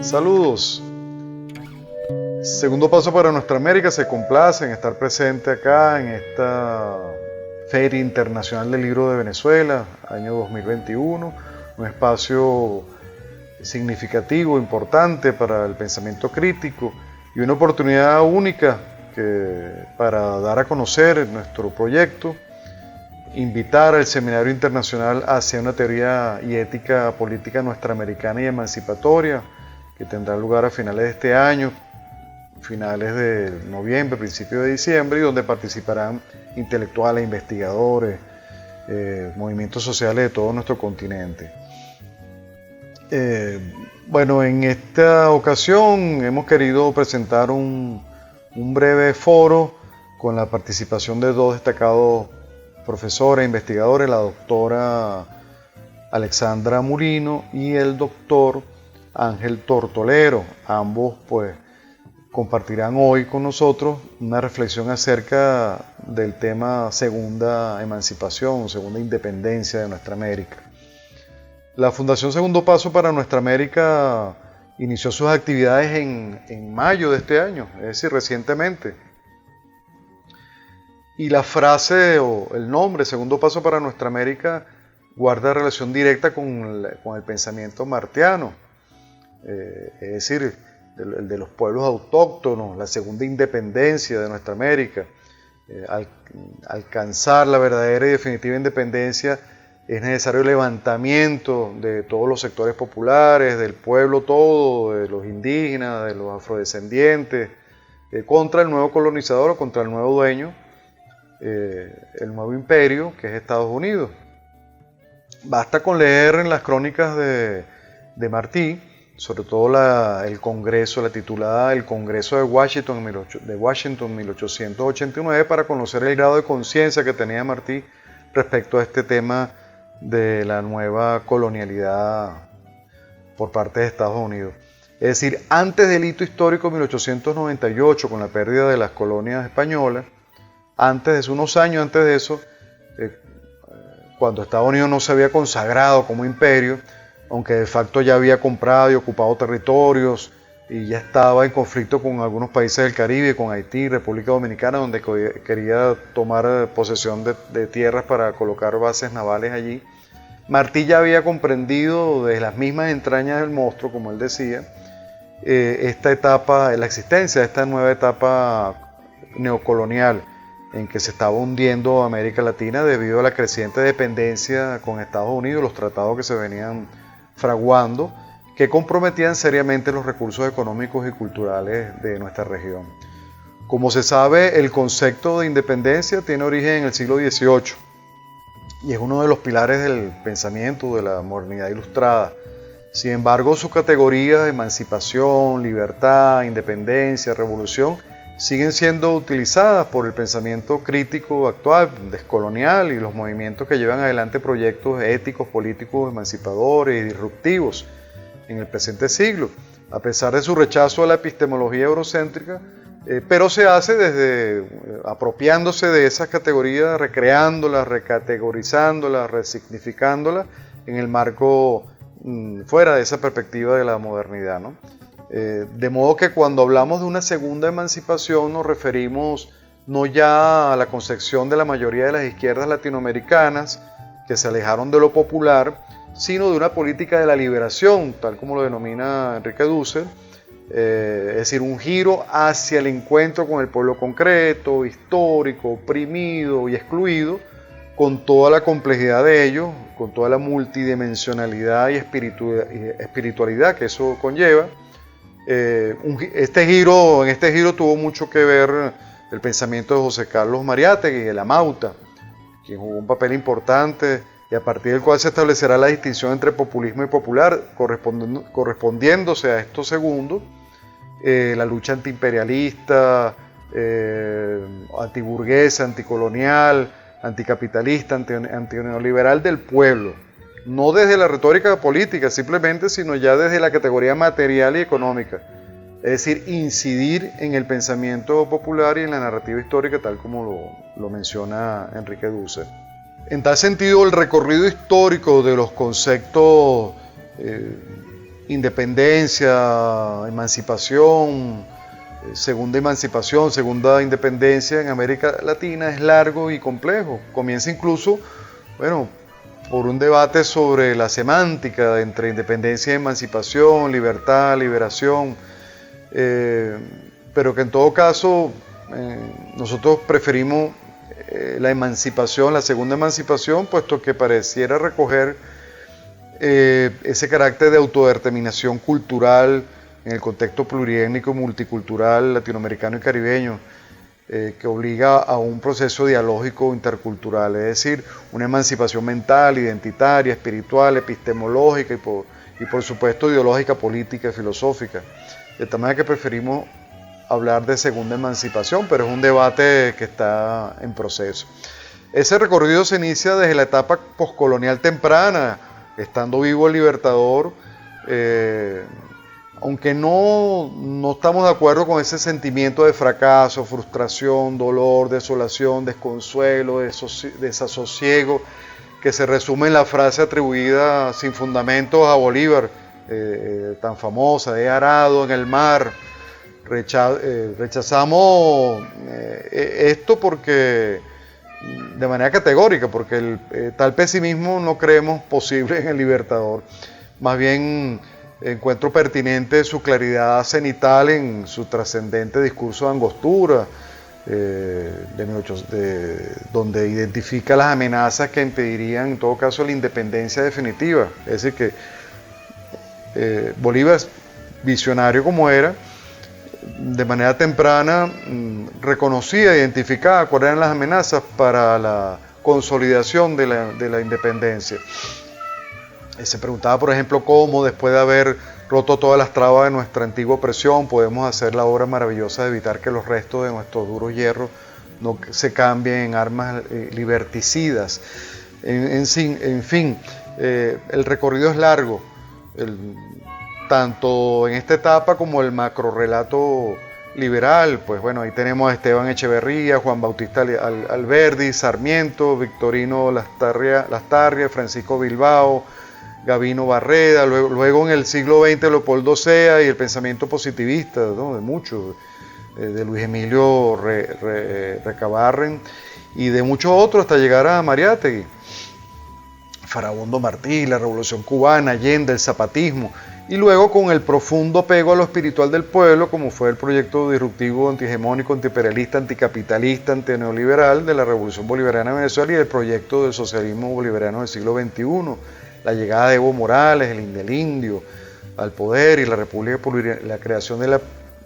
Saludos. Segundo Paso para Nuestra América se complace en estar presente acá en esta Feria Internacional del Libro de Venezuela, año 2021, un espacio significativo, importante para el pensamiento crítico y una oportunidad única para dar a conocer nuestro proyecto, invitar al Seminario Internacional hacia una teoría y ética política nuestra-americana y emancipatoria, que tendrá lugar a finales de este año, finales de noviembre, principios de diciembre, y donde participarán intelectuales, investigadores, movimientos sociales de todo nuestro continente. Bueno, en esta ocasión hemos querido presentar un breve foro con la participación de dos destacados profesores e investigadores, la doctora Alexandra Murino y el doctor Ángel Tortolero. Ambos pues compartirán hoy con nosotros una reflexión acerca del tema segunda emancipación, segunda independencia de nuestra América. La Fundación Segundo Paso para Nuestra América inició sus actividades en mayo de este año, es decir, recientemente. Y la frase o el nombre Segundo Paso para Nuestra América guarda relación directa con el pensamiento martiano, es decir, el de los pueblos autóctonos, la segunda independencia de nuestra América. Alcanzar la verdadera y definitiva independencia es necesario el levantamiento de todos los sectores populares, del pueblo todo, de los indígenas, de los afrodescendientes, contra el nuevo colonizador o contra el nuevo dueño, el nuevo imperio que es Estados Unidos. Basta con leer en las crónicas de Martí, sobre todo el Congreso, la titulada El Congreso de Washington 1889, para conocer el grado de conciencia que tenía Martí respecto a este tema de la nueva colonialidad por parte de Estados Unidos. Es decir, antes del hito histórico de 1898, con la pérdida de las colonias españolas, unos años antes de eso, cuando Estados Unidos no se había consagrado como imperio, aunque de facto ya había comprado y ocupado territorios y ya estaba en conflicto con algunos países del Caribe, con Haití, República Dominicana, donde quería tomar posesión de tierras para colocar bases navales allí. Martí ya había comprendido desde las mismas entrañas del monstruo, como él decía, esta etapa, la existencia de esta nueva etapa neocolonial en que se estaba hundiendo América Latina debido a la creciente dependencia con Estados Unidos, los tratados que se venían fraguando, que comprometían seriamente los recursos económicos y culturales de nuestra región. Como se sabe, el concepto de independencia tiene origen en el siglo XVIII y es uno de los pilares del pensamiento de la modernidad ilustrada. Sin embargo, sus categorías de emancipación, libertad, independencia, revolución siguen siendo utilizadas por el pensamiento crítico actual, descolonial, y los movimientos que llevan adelante proyectos éticos, políticos, emancipadores y disruptivos en el presente siglo, a pesar de su rechazo a la epistemología eurocéntrica, pero se hace desde apropiándose de esas categorías, recreándolas, recategorizándolas, resignificándolas en el marco fuera de esa perspectiva de la modernidad, ¿no? De modo que cuando hablamos de una segunda emancipación nos referimos no ya a la concepción de la mayoría de las izquierdas latinoamericanas que se alejaron de lo popular, sino de una política de la liberación, tal como lo denomina Enrique Dussel, es decir, un giro hacia el encuentro con el pueblo concreto, histórico, oprimido y excluido, con toda la complejidad de ello, con toda la multidimensionalidad y espiritualidad que eso conlleva. En este giro tuvo mucho que ver el pensamiento de José Carlos Mariátegui, de la Mauta, quien jugó un papel importante y a partir del cual se establecerá la distinción entre populismo y popular, correspondiéndose a esto segundo, la lucha antiimperialista, antiburguesa, anticolonial, anticapitalista, antineoliberal del pueblo. No desde la retórica política simplemente, sino ya desde la categoría material y económica. Es decir, incidir en el pensamiento popular y en la narrativa histórica, tal como lo menciona Enrique Dussel. En tal sentido, el recorrido histórico de los conceptos independencia, emancipación, segunda independencia en América Latina es largo y complejo. Comienza incluso, bueno, por un debate sobre la semántica entre independencia y emancipación, libertad, liberación, pero que en todo caso nosotros preferimos la emancipación, la segunda emancipación, puesto que pareciera recoger ese carácter de autodeterminación cultural en el contexto pluriétnico, multicultural, latinoamericano y caribeño, que obliga a un proceso dialógico intercultural, es decir, una emancipación mental, identitaria, espiritual, epistemológica y por supuesto ideológica, política y filosófica. De tal manera que preferimos hablar de segunda emancipación, pero es un debate que está en proceso. Ese recorrido se inicia desde la etapa poscolonial temprana, estando vivo el Libertador, aunque no estamos de acuerdo con ese sentimiento de fracaso, frustración, dolor, desolación, desconsuelo, desasosiego, que se resume en la frase atribuida sin fundamentos a Bolívar, tan famosa: he arado en el mar. Rechazamos esto porque, de manera categórica, porque tal pesimismo no creemos posible en el Libertador. Más bien encuentro pertinente su claridad cenital en su trascendente discurso de Angostura, donde identifica las amenazas que impedirían en todo caso la independencia definitiva. Es decir que Bolívar, visionario como era, de manera temprana reconocía, identificaba cuáles eran las amenazas para la consolidación de la independencia. Se preguntaba, por ejemplo, cómo después de haber roto todas las trabas de nuestra antigua opresión podemos hacer la obra maravillosa de evitar que los restos de nuestros duros hierros no se cambien en armas liberticidas. En fin, el recorrido es largo, tanto en esta etapa como el macrorrelato liberal. Pues bueno, ahí tenemos a Esteban Echeverría, Juan Bautista Alberdi, Sarmiento, Victorino Lastarria, Francisco Bilbao, Gavino Barreda, luego en el siglo XX Leopoldo Sea y el pensamiento positivista, ¿no?, de muchos, de Luis Emilio Recabarren y de muchos otros, hasta llegar a Mariátegui, Farabundo Martí, la Revolución Cubana, Allende, el zapatismo, y luego con el profundo apego a lo espiritual del pueblo, como fue el proyecto disruptivo, antihegemónico, antiimperialista, anticapitalista, antineoliberal de la Revolución Bolivariana de Venezuela y el proyecto del socialismo bolivariano del siglo XXI, la llegada de Evo Morales, el Indelindio, al poder y la creación de la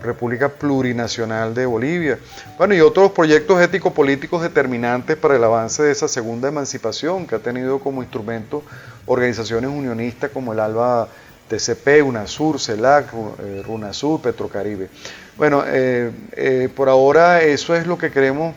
República Plurinacional de Bolivia. Bueno, y otros proyectos ético-políticos determinantes para el avance de esa segunda emancipación, que ha tenido como instrumento organizaciones unionistas como el ALBA TCP, UNASUR, CELAC, RUNASUR, Petrocaribe. Bueno, por ahora eso es lo que queremos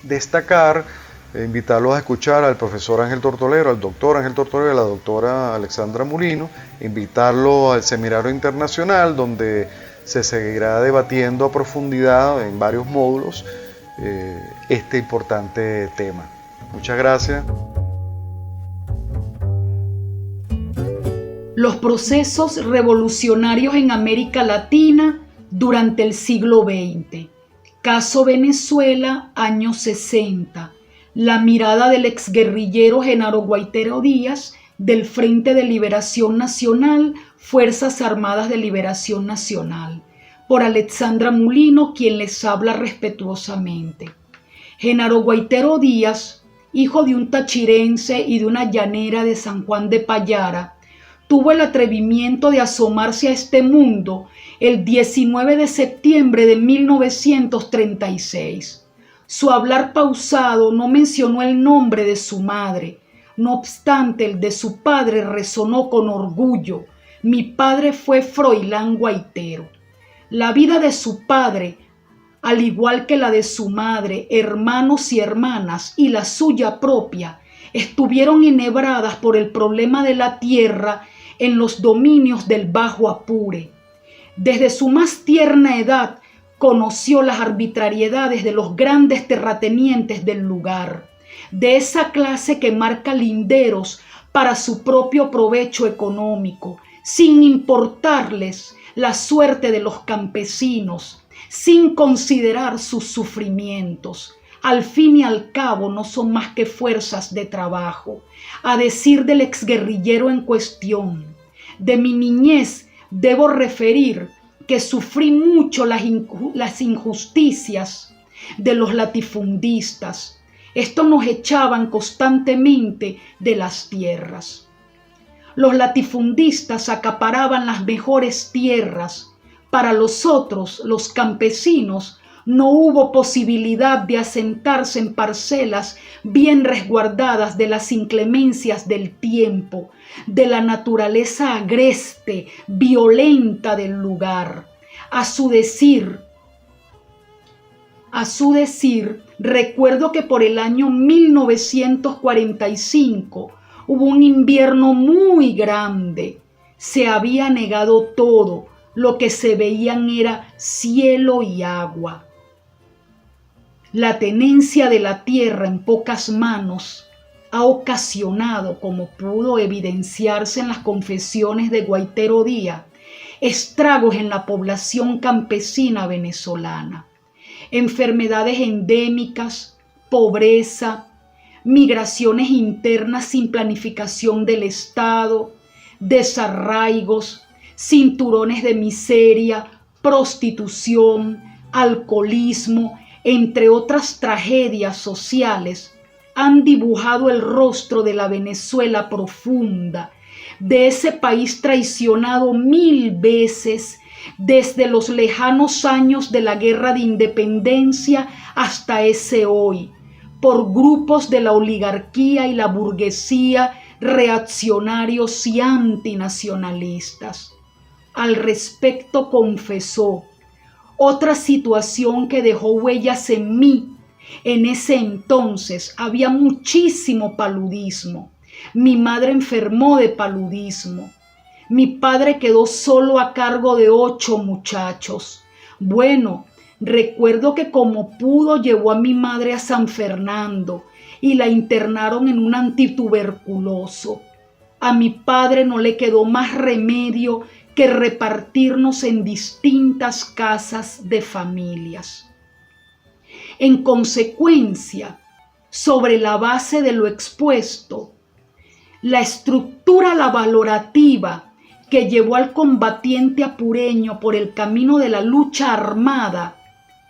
destacar. Invitarlos a escuchar al profesor Ángel Tortolero, al doctor Ángel Tortolero y a la doctora Alexandra Mulino, invitarlo al seminario internacional donde se seguirá debatiendo a profundidad en varios módulos este importante tema. Muchas gracias. Los procesos revolucionarios en América Latina durante el siglo XX. Caso Venezuela, años 60. La mirada del exguerrillero Genaro Guaitero Díaz del Frente de Liberación Nacional, Fuerzas Armadas de Liberación Nacional. Por Alexandra Mulino, quien les habla respetuosamente. Genaro Guaitero Díaz, hijo de un tachirense y de una llanera de San Juan de Payara, tuvo el atrevimiento de asomarse a este mundo el 19 de septiembre de 1936. Su hablar pausado no mencionó el nombre de su madre. No obstante, el de su padre resonó con orgullo. Mi padre fue Froilán Guaitero. La vida de su padre, al igual que la de su madre, hermanos y hermanas, y la suya propia, estuvieron enhebradas por el problema de la tierra en los dominios del Bajo Apure. Desde su más tierna edad, conoció las arbitrariedades de los grandes terratenientes del lugar, de esa clase que marca linderos para su propio provecho económico, sin importarles la suerte de los campesinos, sin considerar sus sufrimientos. Al fin y al cabo no son más que fuerzas de trabajo. A decir del exguerrillero en cuestión, de mi niñez debo referir que sufrí mucho las injusticias de los latifundistas. Estos nos echaban constantemente de las tierras. Los latifundistas acaparaban las mejores tierras. Para los otros, los campesinos, no hubo posibilidad de asentarse en parcelas bien resguardadas de las inclemencias del tiempo, de la naturaleza agreste, violenta del lugar. A su decir, recuerdo que por el año 1945 hubo un invierno muy grande. Se había negado todo. Lo que se veían era cielo y agua. La tenencia de la tierra en pocas manos ha ocasionado, como pudo evidenciarse en las confesiones de Guaitero Díaz, estragos en la población campesina venezolana. Enfermedades endémicas, pobreza, migraciones internas sin planificación del Estado, desarraigos, cinturones de miseria, prostitución, alcoholismo, entre otras tragedias sociales, han dibujado el rostro de la Venezuela profunda, de ese país traicionado 1000 veces, desde los lejanos años de la guerra de independencia hasta ese hoy, por grupos de la oligarquía y la burguesía reaccionarios y antinacionalistas. Al respecto confesó: otra situación que dejó huellas en mí. En ese entonces había muchísimo paludismo. Mi madre enfermó de paludismo. Mi padre quedó solo a cargo de 8 muchachos. Bueno, recuerdo que como pudo llevó a mi madre a San Fernando y la internaron en un antituberculoso. A mi padre no le quedó más remedio que repartirnos en distintas casas de familias. En consecuencia, sobre la base de lo expuesto, la estructura valorativa que llevó al combatiente apureño por el camino de la lucha armada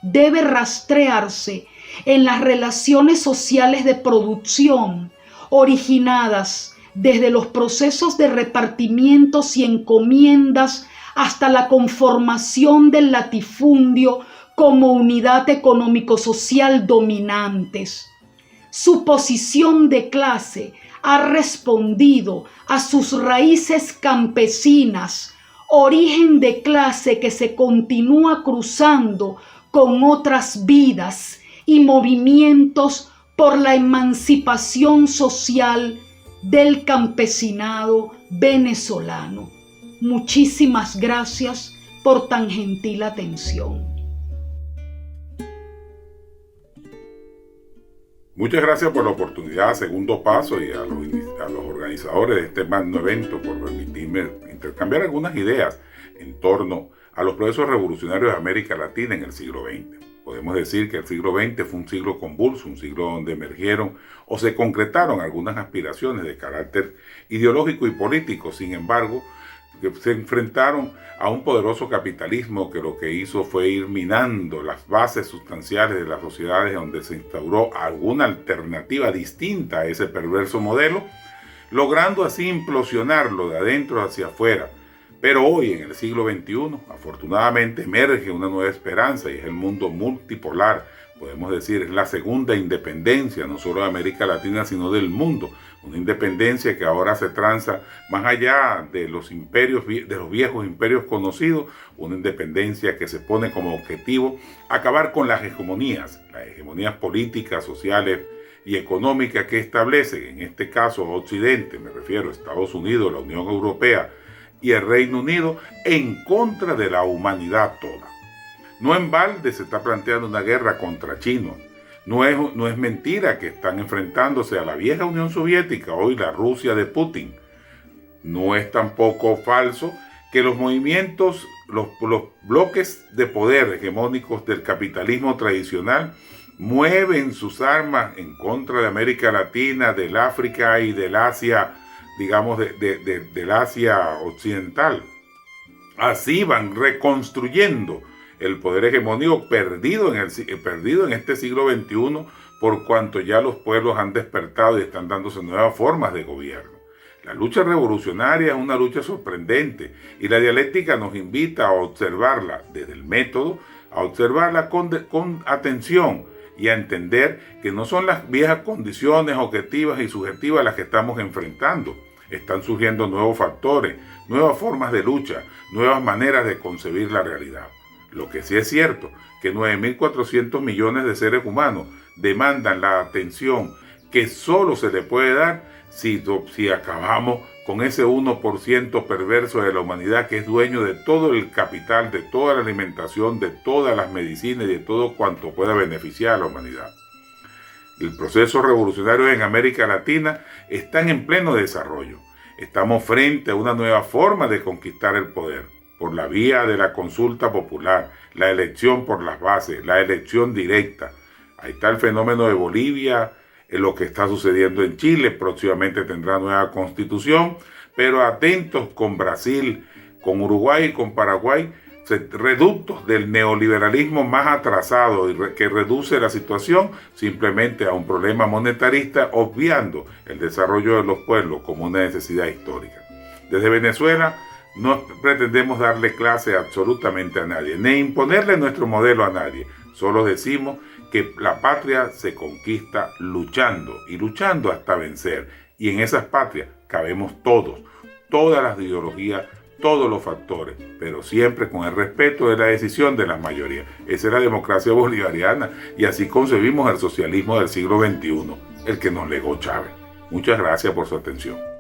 debe rastrearse en las relaciones sociales de producción originadas desde los procesos de repartimientos y encomiendas hasta la conformación del latifundio como unidad económico-social dominantes. Su posición de clase ha respondido a sus raíces campesinas, origen de clase que se continúa cruzando con otras vidas y movimientos por la emancipación social del campesinado venezolano. Muchísimas gracias por tan gentil atención. Muchas gracias por la oportunidad, Segundo Paso, y a los organizadores de este magno evento por permitirme intercambiar algunas ideas en torno a los procesos revolucionarios de América Latina en el siglo XX. Podemos decir que el siglo XX fue un siglo convulso, un siglo donde emergieron o se concretaron algunas aspiraciones de carácter ideológico y político. Sin embargo, que se enfrentaron a un poderoso capitalismo que lo que hizo fue ir minando las bases sustanciales de las sociedades, donde se instauró alguna alternativa distinta a ese perverso modelo, logrando así implosionarlo de adentro hacia afuera. Pero hoy, en el siglo XXI, afortunadamente emerge una nueva esperanza, y es el mundo multipolar. Podemos decir, es la segunda independencia, no solo de América Latina, sino del mundo. Una independencia que ahora se tranza más allá de los imperios, de los viejos imperios conocidos, una independencia que se pone como objetivo acabar con las hegemonías políticas, sociales y económicas que establecen, en este caso Occidente, me refiero a Estados Unidos, la Unión Europea y el Reino Unido, en contra de la humanidad toda. No en balde se está planteando una guerra contra China. No es mentira que están enfrentándose a la vieja Unión Soviética, hoy la Rusia de Putin. No es tampoco falso que los movimientos, los bloques de poder hegemónicos del capitalismo tradicional mueven sus armas en contra de América Latina, del África y del Asia, digamos, del Asia occidental. Así van reconstruyendo el poder hegemónico perdido en este siglo XXI, por cuanto ya los pueblos han despertado y están dándose nuevas formas de gobierno. La lucha revolucionaria es una lucha sorprendente y la dialéctica nos invita a observarla desde el método, a observarla con atención y a entender que no son las viejas condiciones objetivas y subjetivas las que estamos enfrentando. Están surgiendo nuevos factores, nuevas formas de lucha, nuevas maneras de concebir la realidad. Lo que sí es cierto, que 9.400 millones de seres humanos demandan la atención que solo se le puede dar si acabamos con ese 1% perverso de la humanidad que es dueño de todo el capital, de toda la alimentación, de todas las medicinas y de todo cuanto pueda beneficiar a la humanidad. El proceso revolucionario en América Latina está en pleno desarrollo. Estamos frente a una nueva forma de conquistar el poder, por la vía de la consulta popular, la elección por las bases, la elección directa. Ahí está el fenómeno de Bolivia, lo que está sucediendo en Chile. Próximamente tendrá nueva constitución, pero atentos con Brasil, con Uruguay y con Paraguay, reductos del neoliberalismo más atrasado y que reduce la situación simplemente a un problema monetarista, obviando el desarrollo de los pueblos como una necesidad histórica. Desde Venezuela no pretendemos darle clase absolutamente a nadie, ni imponerle nuestro modelo a nadie. Solo decimos que la patria se conquista luchando y luchando hasta vencer. Y en esas patrias cabemos todos, todas las ideologías, todos los factores, pero siempre con el respeto de la decisión de la mayoría. Esa es la democracia bolivariana y así concebimos el socialismo del siglo XXI, el que nos legó Chávez. Muchas gracias por su atención.